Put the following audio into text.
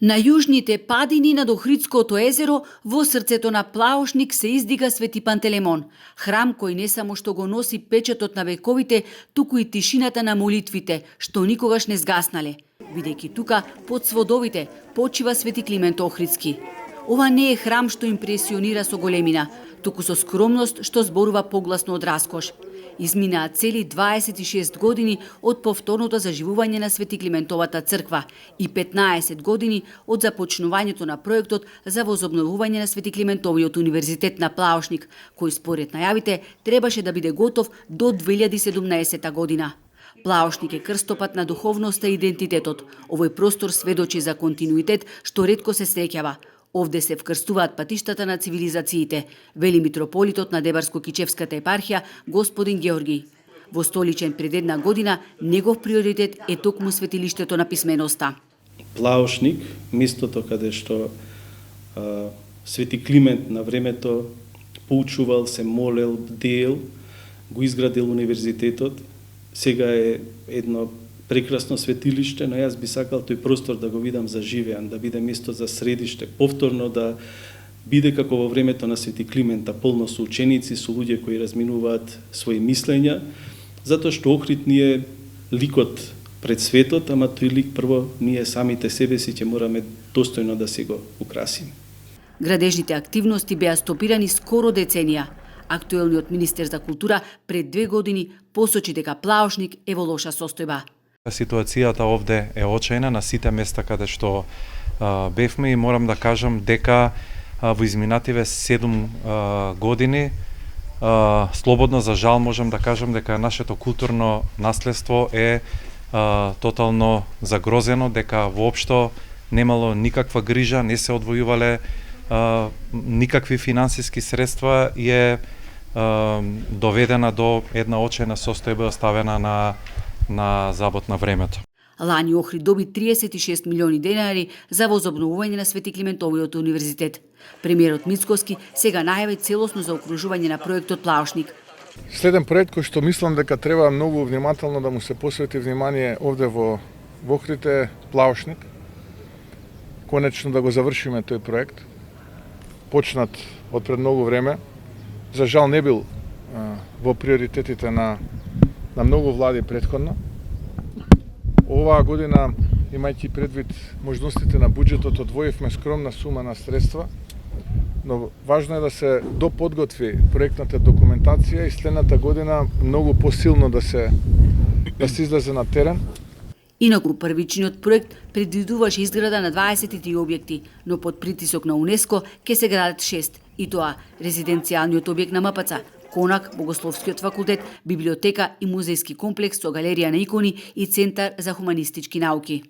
На јужните падини над Охридското езеро, во срцето на Плаошник се издига Свети Пантелеймон, храм кој не само што го носи печатот на вековите, туку и тишината на молитвите, што никогаш не згаснале. Бидејќи тука, под сводовите, почива Свети Климент Охридски. Ова не е храм што импресионира со големина, туку со скромност што зборува погласно од раскош. Изминаа цели 26 години од повторното заживување на Свети Климентовата црква и 15 години од започнувањето на проектот за возобновување на Свети Климентовиот универзитет на Плаошник, кој според најавите требаше да биде готов до 2017 година. Плаошник е крстопат на духовноста и идентитетот. Овој простор сведочи за континуитет што ретко се среќава. Овде се вкрстуваат патиштата на цивилизациите, вели митрополитот на Дебарско-Кичевската епархија, господин Георги. Во столичен пред една година, негов приоритет е токму светилиштето на писменоста. Плаошник, местото каде што Свети Климент на времето поучувал, се молел, бдел, го изградил универзитетот, сега е едно прекрасно светилиште, но јас би сакал тој простор да го видам заживеан, да биде место за средиште, повторно да биде како во времето на Свети Климента, полно со ученици, со луѓе кои разминуваат своји мислења, затоа што Охрид ни е ликот пред светот, ама тој лик прво ние самите себе си ќе мораме достојно да се го украсиме. Градежните активности беа стопирани скоро деценија. Актуелниот министер за култура пред 2 години посочи дека Плаошник е во лоша состојба. Ситуацијата овде е очајна на сите места каде што бевме и морам да кажам дека во изминативе 7 години слободно за жал можам да кажам дека нашето културно наследство е тотално загрозено, дека воопшто немало никаква грижа, не се одвојувале никакви финансиски средства и е доведена до една очајна состојба оставена на забот на времето. Лани Охрид доби 36 милиони денари за возобновување на Свети Климентовиот универзитет. Премиерот Мицкоски сега најави целосно заокружување на проектот Плаошник. Следен проект кој што мислам дека треба многу внимателно да му се посвети внимание овде во Охрид е Плаошник. Конечно да го завршиме тој проект. Почнат од пред многу време. За жал не бил во приоритетите на многу влади претходно. Оваа година, имајќи предвид можностите на буџетот, одвоивме скромна сума на средства, но важно е да се доподготви проектната документација и следната година многу посилно да се излезе на терен. Инаку првичниот проект предвидуваше изграда на 23 објекти, но под притисок на УНЕСКО ќе се градат 6, и тоа резиденцијалниот објект на МПЦ, Конак, Богословскиот факултет, библиотека и музејски комплекс со галерија на икони и центар за хуманистички науки.